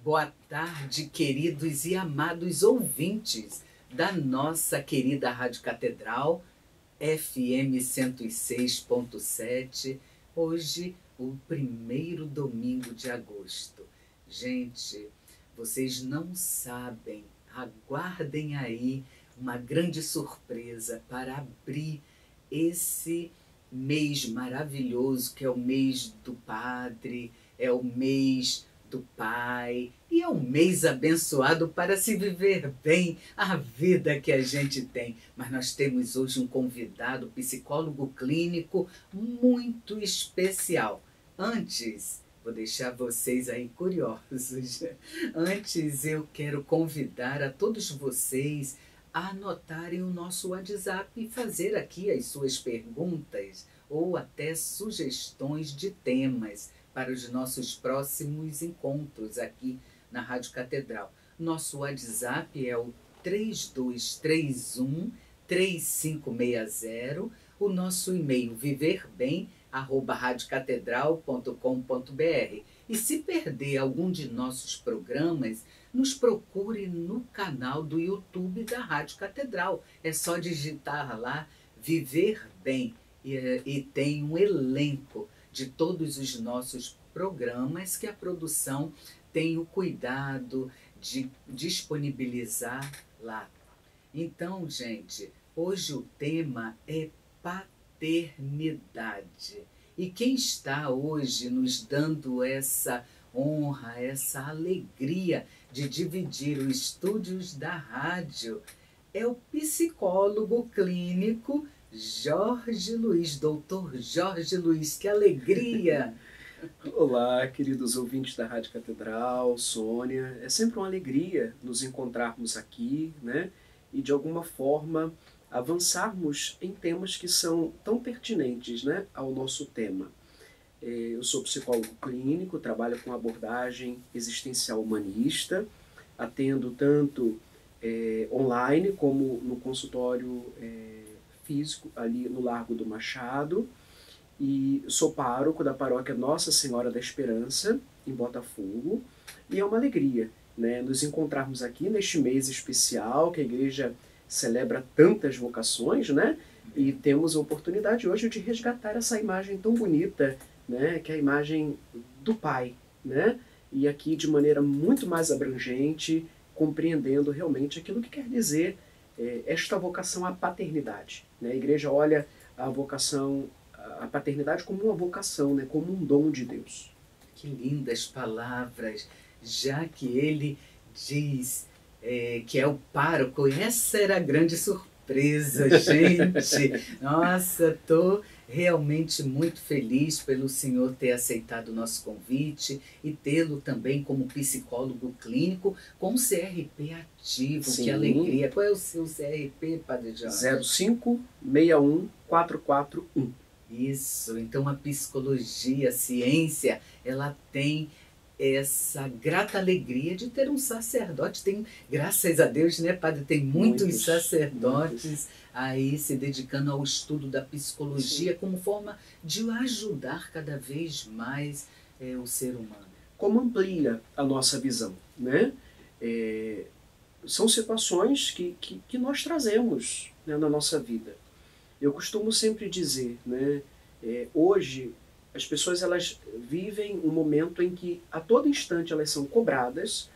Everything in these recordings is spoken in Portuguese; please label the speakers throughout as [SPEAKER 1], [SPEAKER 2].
[SPEAKER 1] Boa tarde, queridos e amados ouvintes da nossa querida Rádio Catedral, FM 106.7. Hoje, o primeiro domingo de agosto. Gente, vocês não sabem, aguardem aí uma grande surpresa para abrir esse mês maravilhoso, que é o mês do Padre, é o mês do Pai, e é um mês abençoado para se viver bem a vida que a gente tem. Mas nós temos hoje um convidado, psicólogo clínico, muito especial. Antes, vou deixar vocês aí curiosos. Antes, eu quero convidar a todos vocês a anotarem o nosso WhatsApp e fazer aqui as suas perguntas ou até sugestões de temas para os nossos próximos encontros aqui na Rádio Catedral. Nosso WhatsApp é o 3231-3560, o nosso e-mail viverbem@radiocatedral.com.br. E se perder algum de nossos programas, nos procure no canal do YouTube da Rádio Catedral. É só digitar lá, Viver Bem, e tem um elenco de todos os nossos programas que a produção tem o cuidado de disponibilizar lá. Então, gente, hoje o tema é paternidade. E quem está hoje nos dando essa honra, essa alegria de dividir os estúdios da rádio é o psicólogo clínico Jorge Luiz, doutor Jorge Luiz. Que alegria!
[SPEAKER 2] Olá, queridos ouvintes da Rádio Catedral, Sônia. É sempre uma alegria nos encontrarmos aqui, né? E de alguma forma avançarmos em temas que são tão pertinentes, né, ao nosso tema. Eu sou psicólogo clínico, trabalho com abordagem existencial humanista, atendo tanto online como no consultório físico, ali no Largo do Machado, e sou pároco da paróquia Nossa Senhora da Esperança, em Botafogo, e é uma alegria, né, nos encontrarmos aqui neste mês especial, que a igreja celebra tantas vocações, né, e temos a oportunidade hoje de resgatar essa imagem tão bonita, né, que é a imagem do Pai, né, e aqui de maneira muito mais abrangente, compreendendo realmente aquilo que quer dizer esta vocação à paternidade, né? A igreja olha a vocação, a paternidade como uma vocação, né? Como um dom de Deus.
[SPEAKER 1] Que lindas palavras, já que ele diz que é o pároco. Essa era a grande surpresa, gente. Nossa, estou realmente muito feliz pelo senhor ter aceitado o nosso convite e tê-lo também como psicólogo clínico com CRP ativo.
[SPEAKER 2] Sim.
[SPEAKER 1] Que alegria. Qual é o seu CRP, Padre Jorge?
[SPEAKER 2] 0561441.
[SPEAKER 1] Isso, então a psicologia, a ciência, ela tem essa grata alegria de ter um sacerdote. Tem, graças a Deus, né, Padre, tem muitos sacerdotes aí se dedicando ao estudo da psicologia. Sim. Como forma de ajudar cada vez mais o ser humano.
[SPEAKER 2] Como amplia a nossa visão, né? São situações que nós trazemos, né, na nossa vida. Eu costumo sempre dizer, né, hoje as pessoas elas vivem um momento em que a todo instante elas são cobradas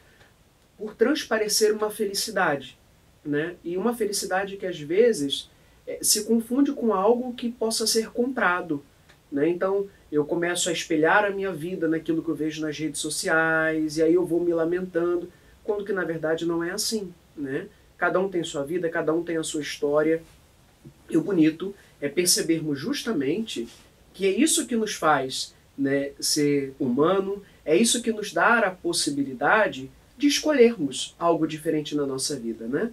[SPEAKER 2] por transparecer uma felicidade, né? E uma felicidade que às vezes se confunde com algo que possa ser comprado, né? Então eu começo a espelhar a minha vida naquilo que eu vejo nas redes sociais e aí eu vou me lamentando, quando que na verdade não é assim, né? Cada um tem sua vida, cada um tem a sua história. E o bonito é percebermos justamente que é isso que nos faz, né, ser humano, é isso que nos dá a possibilidade de escolhermos algo diferente na nossa vida, né?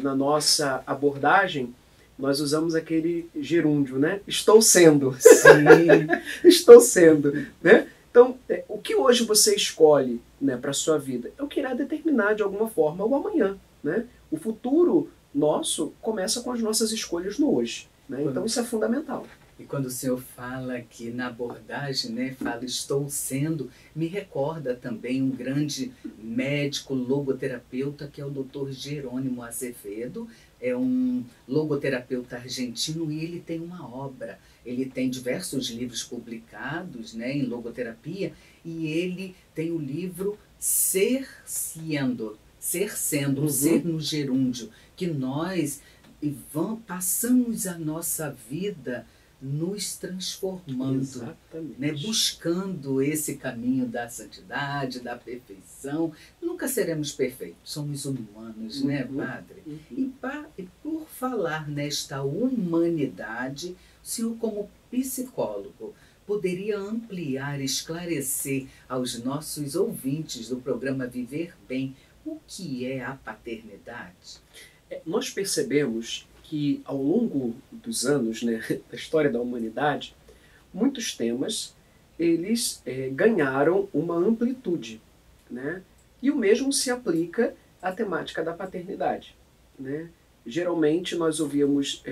[SPEAKER 2] Na nossa abordagem, nós usamos aquele gerúndio, né? Estou sendo.
[SPEAKER 1] Sim.
[SPEAKER 2] Estou sendo, né? Então, o que hoje você escolhe, né, para a sua vida é o que irá determinar de alguma forma o amanhã, né? O futuro nosso começa com as nossas escolhas no hoje, né? Então isso é fundamental.
[SPEAKER 1] E quando o senhor fala que na abordagem, né, fala estou sendo, me recorda também um grande médico logoterapeuta que é o Dr. Jerônimo Azevedo, é um logoterapeuta argentino e ele tem uma obra, ele tem diversos livros publicados, né, em logoterapia e ele tem o livro Ser Sendo, Ser no gerúndio, que nós passamos a nossa vida nos transformando, né, buscando esse caminho da santidade, da perfeição. Nunca seremos perfeitos, somos humanos, né, Padre? E por falar nesta humanidade, o senhor como psicólogo poderia ampliar, esclarecer aos nossos ouvintes do programa Viver Bem o que é a paternidade?
[SPEAKER 2] Nós percebemos que ao longo dos anos, né, da história da humanidade, muitos temas eles ganharam uma amplitude, né? E o mesmo se aplica à temática da paternidade, né? Geralmente nós ouvíamos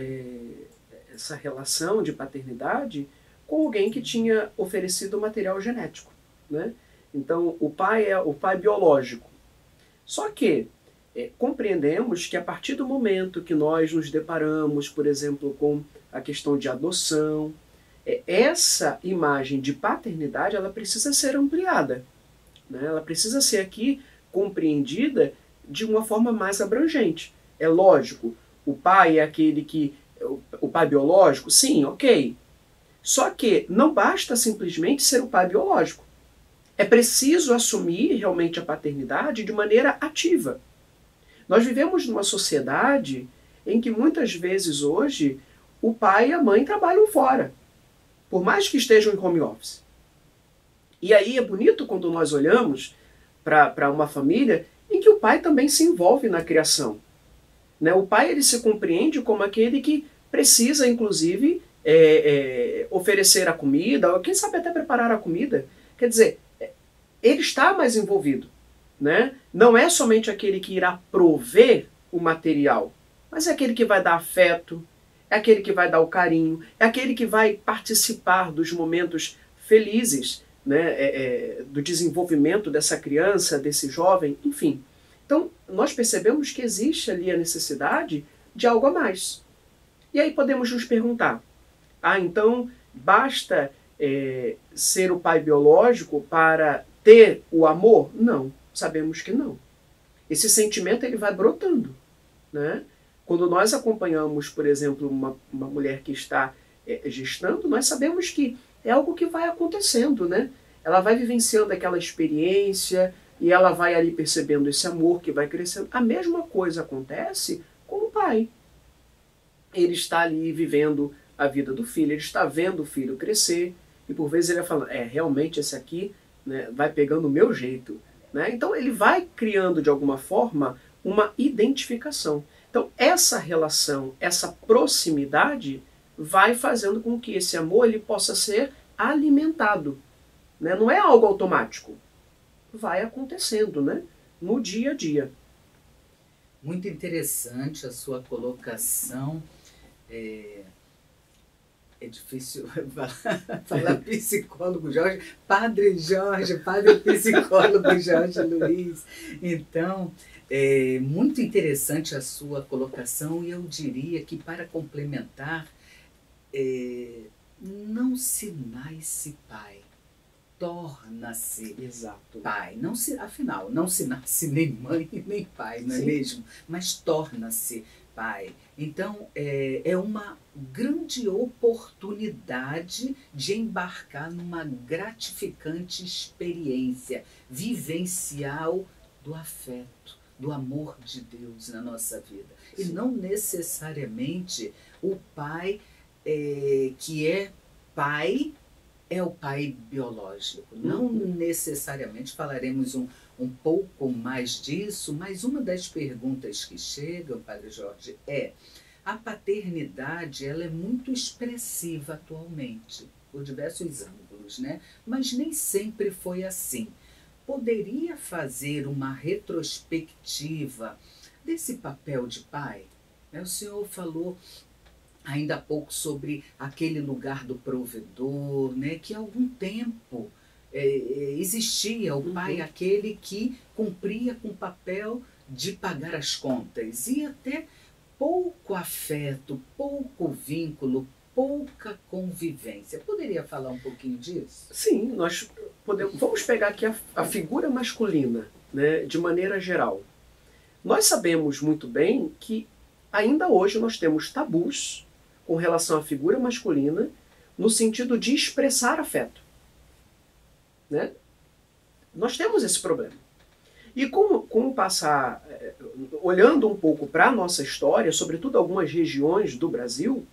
[SPEAKER 2] essa relação de paternidade com alguém que tinha oferecido material genético, né? Então o pai é o pai biológico. Só que compreendemos que a partir do momento que nós nos deparamos, por exemplo, com a questão de adoção, essa imagem de paternidade ela precisa ser ampliada, né? Ela precisa ser aqui compreendida de uma forma mais abrangente. É lógico, o pai é aquele que... O pai biológico? Sim, ok. Só que não basta simplesmente ser o pai biológico. É preciso assumir realmente a paternidade de maneira ativa. Nós vivemos numa sociedade em que muitas vezes hoje o pai e a mãe trabalham fora, por mais que estejam em home office. E aí é bonito quando nós olhamos para uma família em que o pai também se envolve na criação, né? O pai ele se compreende como aquele que precisa, inclusive, oferecer a comida, ou quem sabe até preparar a comida. Quer dizer, ele está mais envolvido, né? Não é somente aquele que irá prover o material, mas é aquele que vai dar afeto, é aquele que vai dar o carinho, é aquele que vai participar dos momentos felizes, né, do desenvolvimento dessa criança, desse jovem, enfim. Então, nós percebemos que existe ali a necessidade de algo a mais. E aí podemos nos perguntar, então basta ser o pai biológico para ter o amor? Não, sabemos que não. Esse sentimento ele vai brotando, né? Quando nós acompanhamos, por exemplo, uma mulher que está gestando, nós sabemos que é algo que vai acontecendo, né? Ela vai vivenciando aquela experiência e ela vai ali percebendo esse amor que vai crescendo. A mesma coisa acontece com o pai. Ele está ali vivendo a vida do filho, ele está vendo o filho crescer e por vezes ele vai falando, realmente esse aqui, né, vai pegando o meu jeito, né? Então ele vai criando de alguma forma uma identificação. Então essa relação, essa proximidade vai fazendo com que esse amor ele possa ser alimentado, né? Não é algo automático, vai acontecendo, né, no dia a dia.
[SPEAKER 1] Muito interessante a sua colocação. É difícil falar psicólogo Jorge, padre psicólogo Jorge Luiz. Então, é muito interessante a sua colocação e eu diria que para complementar, não se nasce pai, torna-se pai. Afinal, não se nasce nem mãe nem pai, não é mesmo? Mas torna-se pai. Então, é uma grande oportunidade de embarcar numa gratificante experiência vivencial do afeto, do amor de Deus na nossa vida. E não necessariamente o pai que é pai é o pai biológico. Não necessariamente falaremos um pouco mais disso, mas uma das perguntas que chegam, Padre Jorge, a paternidade ela é muito expressiva atualmente, por diversos ângulos, né? Mas nem sempre foi assim. Poderia fazer uma retrospectiva desse papel de pai? O senhor falou ainda há pouco sobre aquele lugar do provedor, né, que há algum tempo existia o pai, aquele que cumpria com o papel de pagar as contas, e até pouco afeto, pouco vínculo, pouca convivência. Poderia falar um pouquinho disso?
[SPEAKER 2] Sim, vamos pegar aqui a figura masculina, né, de maneira geral. Nós sabemos muito bem que ainda hoje nós temos tabus com relação à figura masculina no sentido de expressar afeto. Né? Nós temos esse problema. E com passar, olhando um pouco para a nossa história, sobretudo algumas regiões do Brasil,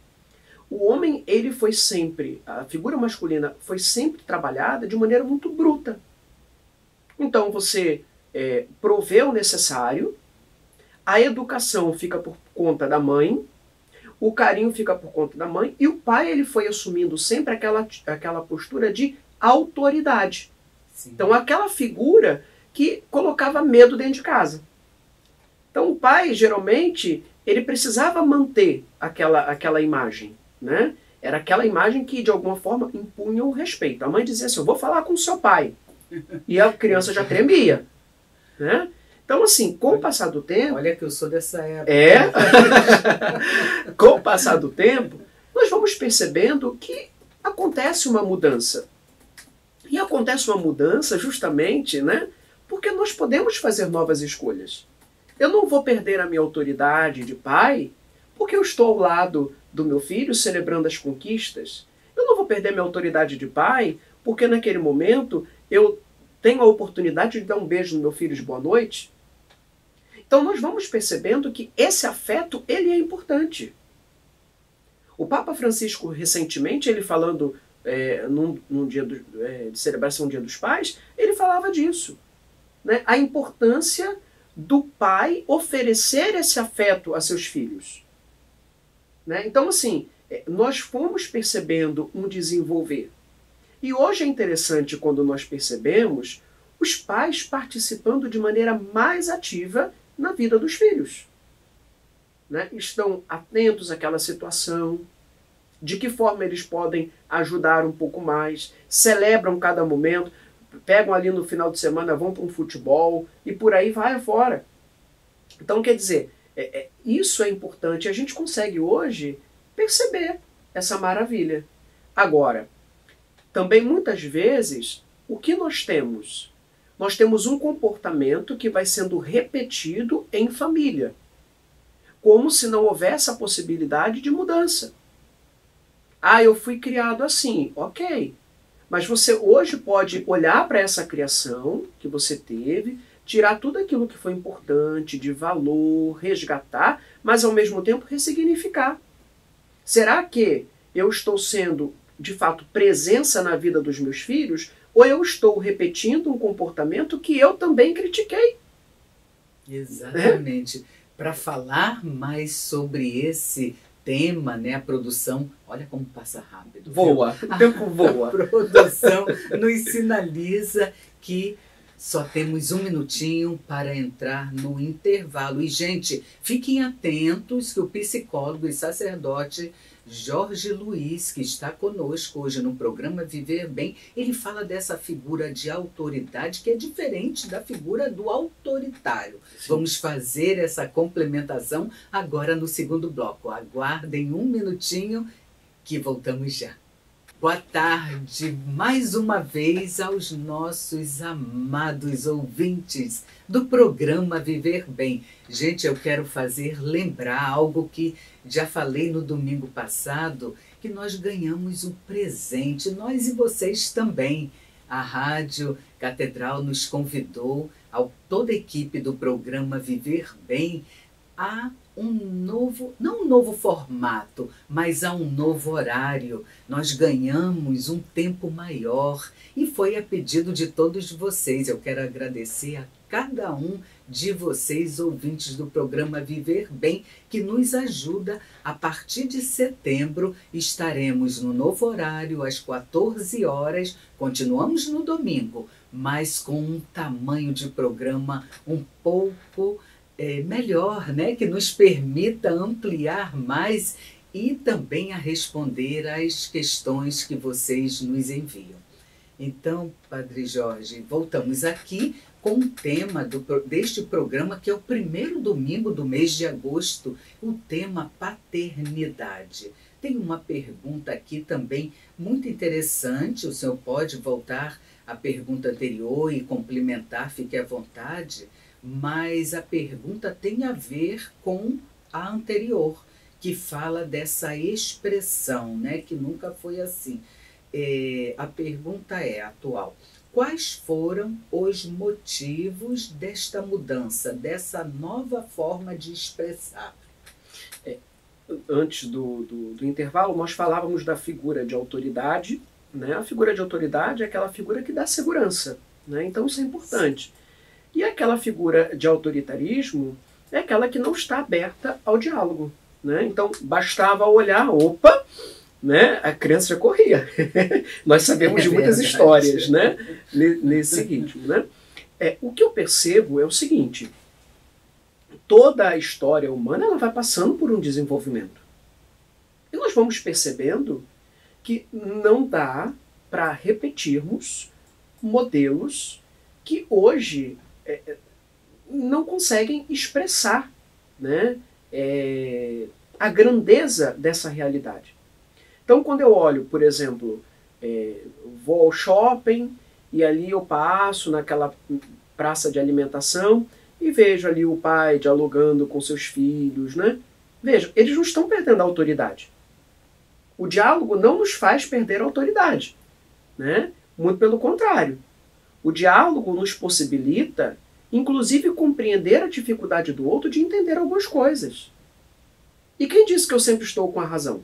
[SPEAKER 2] o homem, ele foi sempre, a figura masculina foi sempre trabalhada de maneira muito bruta. Então você provê o necessário, a educação fica por conta da mãe, o carinho fica por conta da mãe, e o pai ele foi assumindo sempre aquela postura de autoridade. Sim. Então aquela figura que colocava medo dentro de casa. Então o pai, geralmente, ele precisava manter aquela imagem. Né? Era aquela imagem que, de alguma forma, impunha o respeito. A mãe dizia assim, eu vou falar com o seu pai. E a criança já tremia. Né? Então, assim, com o passar do tempo...
[SPEAKER 1] Olha que eu sou dessa época.
[SPEAKER 2] Com o passar do tempo, nós vamos percebendo que acontece uma mudança. E acontece uma mudança justamente, né, porque nós podemos fazer novas escolhas. Eu não vou perder a minha autoridade de pai porque eu estou ao lado do meu filho celebrando as conquistas. Eu não vou perder minha autoridade de pai porque naquele momento eu tenho a oportunidade de dar um beijo no meu filho de boa noite. Então nós vamos percebendo que esse afeto ele é importante. O Papa Francisco recentemente, ele falando num dia de celebração do Dia dos Pais, ele falava disso. Né? A importância do pai oferecer esse afeto a seus filhos. Né? Então, assim, nós fomos percebendo um desenvolver. E hoje é interessante quando nós percebemos os pais participando de maneira mais ativa na vida dos filhos. Né? Estão atentos àquela situação, de que forma eles podem ajudar um pouco mais, celebram cada momento, pegam ali no final de semana, vão para um futebol e por aí vai afora. Então, quer dizer, isso é importante. A gente consegue hoje perceber essa maravilha. Agora, também muitas vezes, o que nós temos? Nós temos um comportamento que vai sendo repetido em família, como se não houvesse a possibilidade de mudança. Ah, eu fui criado assim. Ok. Mas você hoje pode olhar para essa criação que você teve, tirar tudo aquilo que foi importante, de valor, resgatar, mas ao mesmo tempo ressignificar. Será que eu estou sendo, de fato, presença na vida dos meus filhos, ou eu estou repetindo um comportamento que eu também critiquei?
[SPEAKER 1] Exatamente. Para falar mais sobre esse tema, né, a produção, olha como passa rápido.
[SPEAKER 2] Voa, o tempo voa.
[SPEAKER 1] A produção nos sinaliza que só temos 1 minutinho para entrar no intervalo. E, gente, fiquem atentos que o psicólogo e sacerdote Jorge Luiz, que está conosco hoje no programa Viver Bem, ele fala dessa figura de autoridade que é diferente da figura do autoritário. Sim. Vamos fazer essa complementação agora no segundo bloco. Aguardem 1 minutinho que voltamos já. Boa tarde, mais uma vez, aos nossos amados ouvintes do programa Viver Bem. Gente, eu quero fazer lembrar algo que já falei no domingo passado, que nós ganhamos um presente, nós e vocês também. A Rádio Catedral nos convidou, toda a equipe do programa Viver Bem, a não um novo formato, mas a um novo horário. Nós ganhamos um tempo maior e foi a pedido de todos vocês. Eu quero agradecer a cada um de vocês, ouvintes do programa Viver Bem, que nos ajuda. A partir de setembro estaremos no novo horário, às 14 horas. Continuamos no domingo, mas com um tamanho de programa um pouco melhor, né? Que nos permita ampliar mais e também a responder às questões que vocês nos enviam. Então, Padre Jorge, voltamos aqui com o tema deste programa, que é o primeiro domingo do mês de agosto, o tema paternidade. Tem uma pergunta aqui também muito interessante, o senhor pode voltar à pergunta anterior e complementar, fique à vontade, mas a pergunta tem a ver com a anterior, que fala dessa expressão, né, que nunca foi assim. A pergunta é atual. Quais foram os motivos desta mudança, dessa nova forma de expressar?
[SPEAKER 2] Antes do intervalo, nós falávamos da figura de autoridade, né? A figura de autoridade é aquela figura que dá segurança, né? Então isso é importante. E aquela figura de autoritarismo é aquela que não está aberta ao diálogo, né? Então bastava olhar, opa, né? A criança já corria. Nós sabemos de muitas histórias, né? Nesse ritmo, né? O que eu percebo é o seguinte: toda a história humana ela vai passando por um desenvolvimento. E nós vamos percebendo que não dá para repetirmos modelos que hoje não conseguem expressar, né, a grandeza dessa realidade. Então, quando eu olho, por exemplo, vou ao shopping e ali eu passo naquela praça de alimentação e vejo ali o pai dialogando com seus filhos, né? Veja, eles não estão perdendo a autoridade. O diálogo não nos faz perder a autoridade, né? Muito pelo contrário. O diálogo nos possibilita, inclusive, compreender a dificuldade do outro de entender algumas coisas. E quem disse que eu sempre estou com a razão?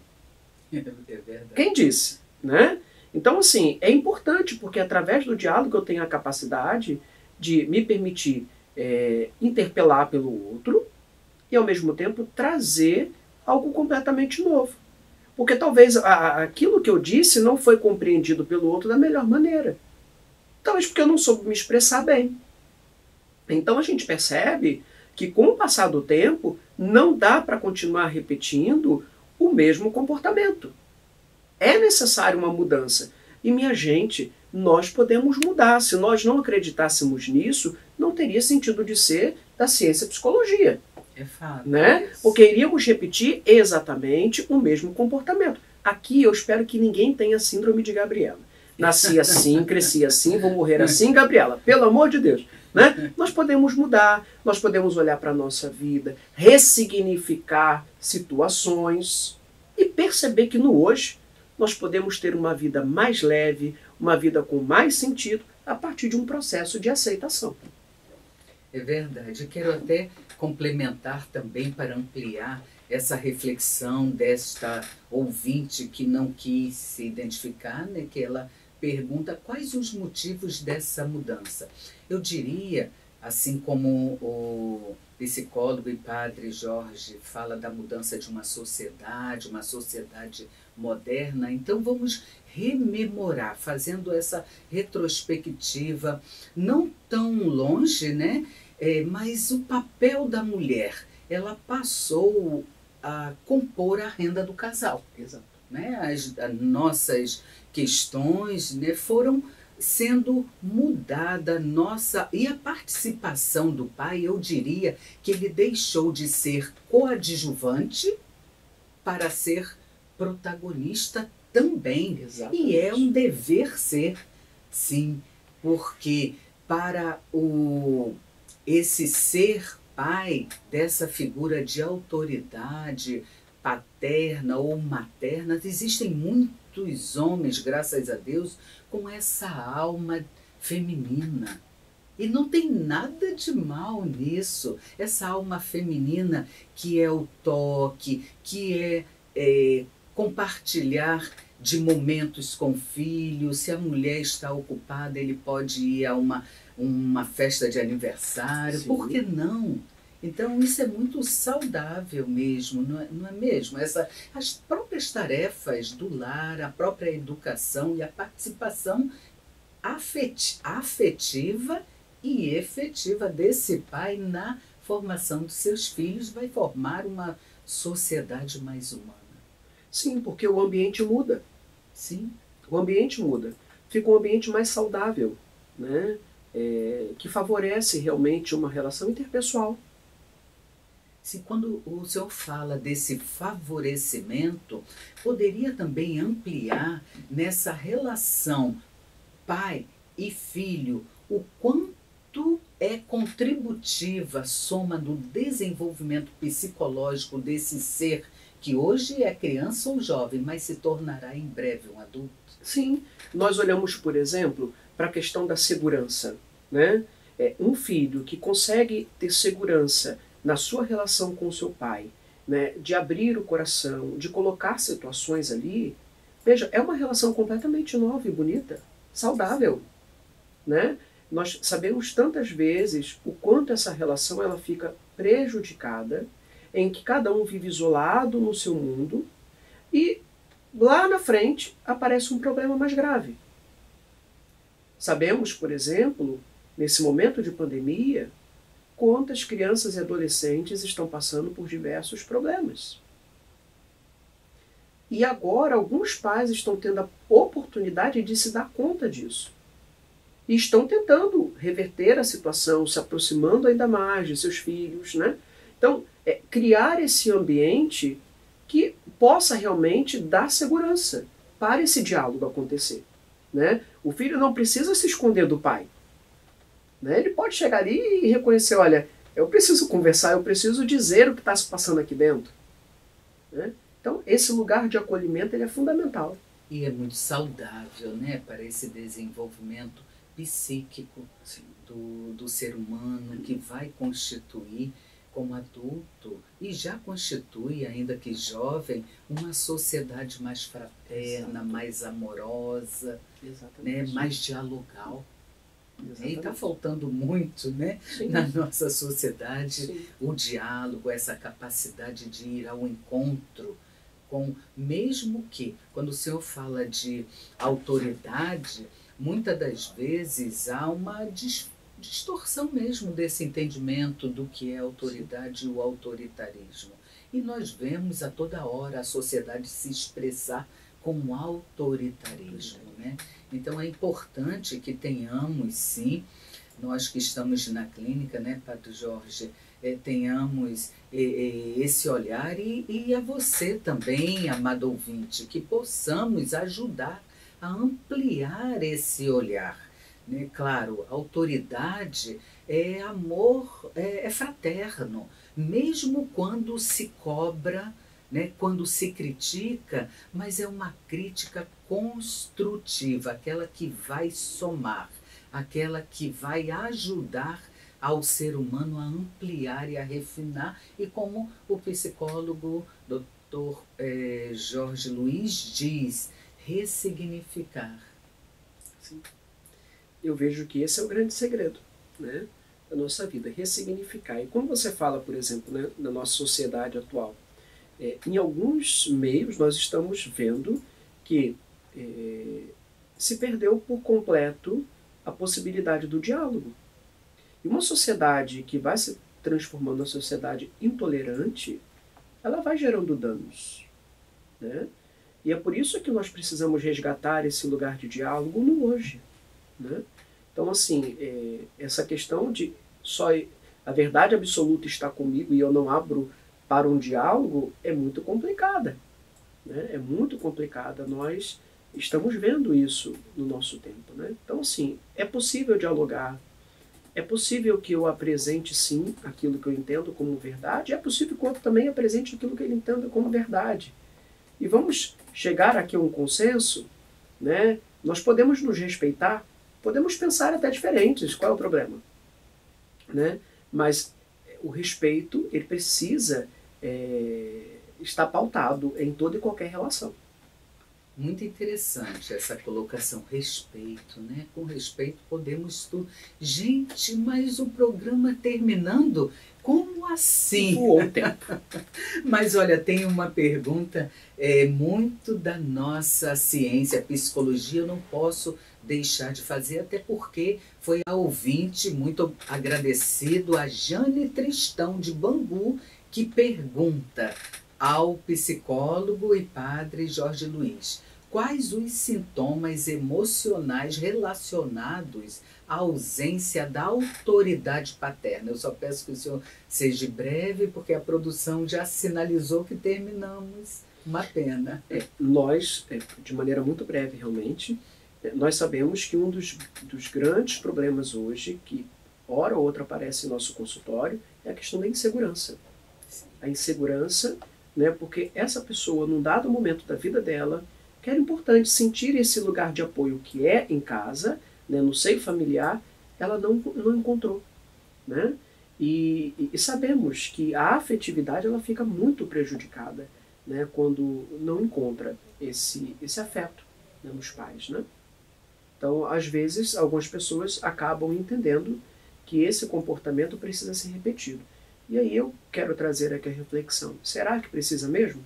[SPEAKER 1] É verdade.
[SPEAKER 2] Quem disse, né? Então, assim, é importante, porque através do diálogo eu tenho a capacidade de me permitir interpelar pelo outro e, ao mesmo tempo, trazer algo completamente novo. Porque talvez aquilo que eu disse não foi compreendido pelo outro da melhor maneira. Talvez porque eu não soube me expressar bem. Então a gente percebe que, com o passar do tempo, não dá para continuar repetindo o mesmo comportamento. É necessário uma mudança. E, minha gente, nós podemos mudar. Se nós não acreditássemos nisso, não teria sentido de ser da ciência psicologia.
[SPEAKER 1] É fato.
[SPEAKER 2] Né? Porque iríamos repetir exatamente o mesmo comportamento. Aqui eu espero que ninguém tenha síndrome de Gabriela. Nasci assim, cresci assim, vou morrer assim, Gabriela, pelo amor de Deus. Né? Nós podemos mudar, nós podemos olhar para a nossa vida, ressignificar situações e perceber que no hoje nós podemos ter uma vida mais leve, uma vida com mais sentido, a partir de um processo de aceitação.
[SPEAKER 1] É verdade. Eu quero até complementar também para ampliar essa reflexão desta ouvinte que não quis se identificar, né, que ela pergunta quais os motivos dessa mudança. Eu diria, assim como o psicólogo e padre Jorge fala da mudança de uma sociedade moderna, então vamos rememorar, fazendo essa retrospectiva, não tão longe, né? Mas o papel da mulher, ela passou a compor a renda do casal.
[SPEAKER 2] Exato.
[SPEAKER 1] Né? As nossas questões, né, foram sendo mudada e a participação do pai, eu diria que ele deixou de ser coadjuvante para ser protagonista também.
[SPEAKER 2] Exatamente.
[SPEAKER 1] E é um dever ser, sim, porque para esse ser pai, dessa figura de autoridade paterna ou materna, existem muitos homens, graças a Deus, com essa alma feminina. E não tem nada de mal nisso. Essa alma feminina que é o toque, que é compartilhar de momentos com o filho. Se a mulher está ocupada, ele pode ir a uma festa de aniversário. Sim. Por que não? Então, isso é muito saudável mesmo, não é mesmo? As próprias tarefas do lar, a própria educação e a participação afetiva e efetiva desse pai na formação dos seus filhos vai formar uma sociedade mais humana.
[SPEAKER 2] Sim, porque o ambiente muda.
[SPEAKER 1] Sim.
[SPEAKER 2] O ambiente muda. Fica um ambiente mais saudável, né? Que favorece realmente uma relação interpessoal.
[SPEAKER 1] Se quando o senhor fala desse favorecimento, poderia também ampliar nessa relação pai e filho, o quanto é contributiva a soma do desenvolvimento psicológico desse ser que hoje é criança ou jovem, mas se tornará em breve um adulto?
[SPEAKER 2] Sim, nós olhamos, por exemplo, para a questão da segurança, né? Um filho que consegue ter segurança na sua relação com o seu pai, né, de abrir o coração, de colocar situações ali, veja, é uma relação completamente nova e bonita, saudável, né? Nós sabemos tantas vezes o quanto essa relação ela fica prejudicada, em que cada um vive isolado no seu mundo e lá na frente aparece um problema mais grave. Sabemos, por exemplo, nesse momento de pandemia, quantas crianças e adolescentes estão passando por diversos problemas. E agora alguns pais estão tendo a oportunidade de se dar conta disso. E estão tentando reverter a situação, se aproximando ainda mais de seus filhos, né? Então, criar esse ambiente que possa realmente dar segurança para esse diálogo acontecer, né? O filho não precisa se esconder do pai. Né? Ele pode chegar ali e reconhecer, olha, eu preciso conversar, eu preciso dizer o que está se passando aqui dentro. Né? Então, esse lugar de acolhimento ele é fundamental.
[SPEAKER 1] E é muito saudável, né, para esse desenvolvimento psíquico do ser humano, que vai constituir como adulto, e já constitui, ainda que jovem, uma sociedade mais fraterna, exato, mais amorosa, né, mais dialogal. Exatamente. E está faltando muito, né, na nossa sociedade. Sim. O diálogo, essa capacidade de ir ao encontro com, mesmo que, quando o senhor fala de autoridade, muitas das vezes há uma distorção mesmo desse entendimento do que é autoridade e o autoritarismo. E nós vemos a toda hora a sociedade se expressar com autoritarismo, né? Então é importante que tenhamos, sim, nós que estamos na clínica, né, Padre Jorge, tenhamos esse olhar e a você também, amado ouvinte, que possamos ajudar a ampliar esse olhar. Né? Claro, autoridade é amor, é fraterno, mesmo quando se cobra, né, quando se critica, mas é uma crítica construtiva, aquela que vai somar, aquela que vai ajudar ao ser humano a ampliar e a refinar, e como o psicólogo Dr. Jorge Luiz diz, ressignificar.
[SPEAKER 2] Sim. Eu vejo que esse é o grande segredo, né, da nossa vida, ressignificar. E como você fala, por exemplo, né, na nossa sociedade atual, em alguns meios nós estamos vendo que se perdeu por completo a possibilidade do diálogo. E uma sociedade que vai se transformando numa sociedade intolerante, ela vai gerando danos. Né? E é por isso que nós precisamos resgatar esse lugar de diálogo no hoje. Né? Então, assim, essa questão de só a verdade absoluta está comigo e eu não abro para um diálogo é muito complicada. Né? É muito complicada. Nós estamos vendo isso no nosso tempo. Né? Então, assim, é possível dialogar, é possível que eu apresente, sim, aquilo que eu entendo como verdade, é possível que o outro também apresente aquilo que ele entenda como verdade. E vamos chegar aqui a um consenso, né? Nós podemos nos respeitar, podemos pensar até diferentes, qual é o problema? Né? Mas o respeito, ele precisa estar pautado em toda e qualquer relação.
[SPEAKER 1] Muito interessante essa colocação, respeito, né? Com respeito podemos tudo. Gente, mas o programa terminando, como assim?
[SPEAKER 2] Voou o tempo.
[SPEAKER 1] Mas olha, tem uma pergunta muito da nossa ciência, psicologia, eu não posso deixar de fazer, até porque foi a ouvinte, muito agradecido, a Jane Tristão de Bangu, que pergunta: ao psicólogo e padre Jorge Luiz. Quais os sintomas emocionais relacionados à ausência da autoridade paterna? Eu só peço que o senhor seja breve, porque a produção já sinalizou que terminamos. Uma pena.
[SPEAKER 2] Nós, de maneira muito breve realmente, nós sabemos que um dos grandes problemas hoje, que hora ou outra aparece em nosso consultório, é a questão da insegurança. A insegurança, né, porque essa pessoa, num dado momento da vida dela, que era importante sentir esse lugar de apoio que é em casa, né, no seio familiar, ela não encontrou. Né? E sabemos que a afetividade ela fica muito prejudicada, né, quando não encontra esse afeto, né, nos pais. Né? Então, às vezes, algumas pessoas acabam entendendo que esse comportamento precisa ser repetido. E aí eu quero trazer aqui a reflexão. Será que precisa mesmo?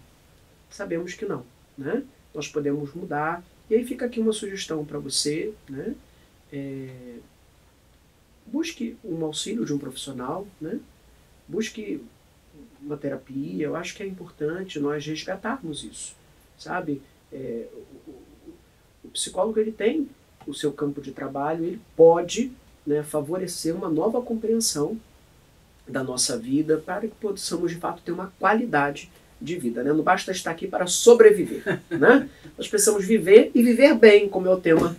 [SPEAKER 2] Sabemos que não. Né? Nós podemos mudar. E aí fica aqui uma sugestão para você. Né? Busque um auxílio de um profissional. Né? Busque uma terapia. Eu acho que é importante nós resgatarmos isso. Sabe? O psicólogo ele tem o seu campo de trabalho, ele pode, né, favorecer uma nova compreensão da nossa vida para que possamos de fato ter uma qualidade de vida. Né? Não basta estar aqui para sobreviver. Né? Nós precisamos viver e viver bem, como é o tema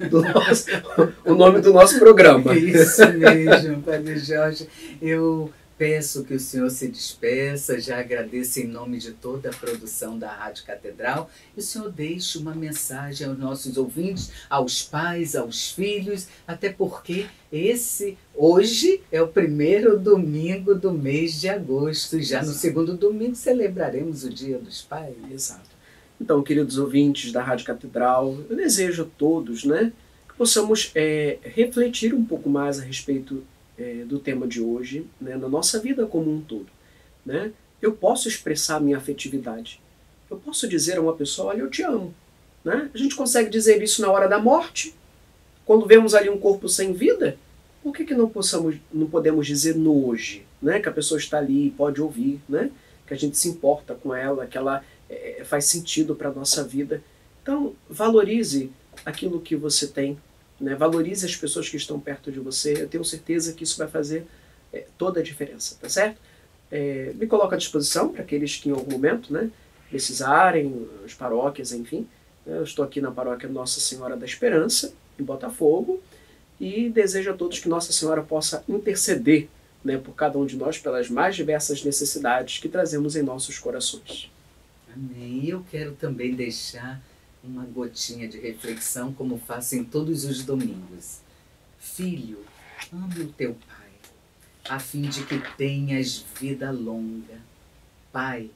[SPEAKER 2] o nome do nosso programa.
[SPEAKER 1] Isso mesmo, Padre Jorge. Eu peço que o senhor se despeça, já agradeço em nome de toda a produção da Rádio Catedral, e o senhor deixe uma mensagem aos nossos ouvintes, aos pais, aos filhos, até porque hoje é o primeiro domingo do mês de agosto, e já no segundo domingo celebraremos o Dia dos Pais.
[SPEAKER 2] Exato. Então, queridos ouvintes da Rádio Catedral, eu desejo a todos, né, que possamos refletir um pouco mais a respeito do tema de hoje, né, na nossa vida como um todo. Né? Eu posso expressar minha afetividade. Eu posso dizer a uma pessoa, olha, eu te amo. Né? A gente consegue dizer isso na hora da morte, quando vemos ali um corpo sem vida. Por que não podemos dizer no hoje? Né? Que a pessoa está ali e pode ouvir, né? Que a gente se importa com ela, que ela faz sentido para a nossa vida. Então, valorize aquilo que você tem. Né? Valorize as pessoas que estão perto de você. Eu tenho certeza que isso vai fazer toda a diferença, tá certo? Me coloco à disposição para aqueles que em algum momento, né, precisarem, as paróquias, enfim. Eu estou aqui na paróquia Nossa Senhora da Esperança, em Botafogo, e desejo a todos que Nossa Senhora possa interceder, né, por cada um de nós, pelas mais diversas necessidades que trazemos em nossos corações.
[SPEAKER 1] Amém. E eu quero também deixar uma gotinha de reflexão, como faço em todos os domingos. Filho, ame o teu pai, a fim de que tenhas vida longa. Pai,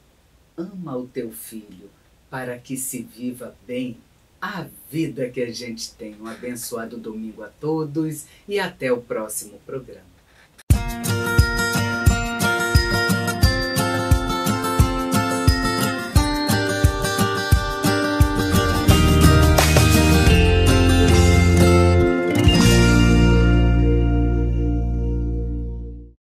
[SPEAKER 1] ama o teu filho, para que se viva bem a vida que a gente tem. Um abençoado domingo a todos e até o próximo programa.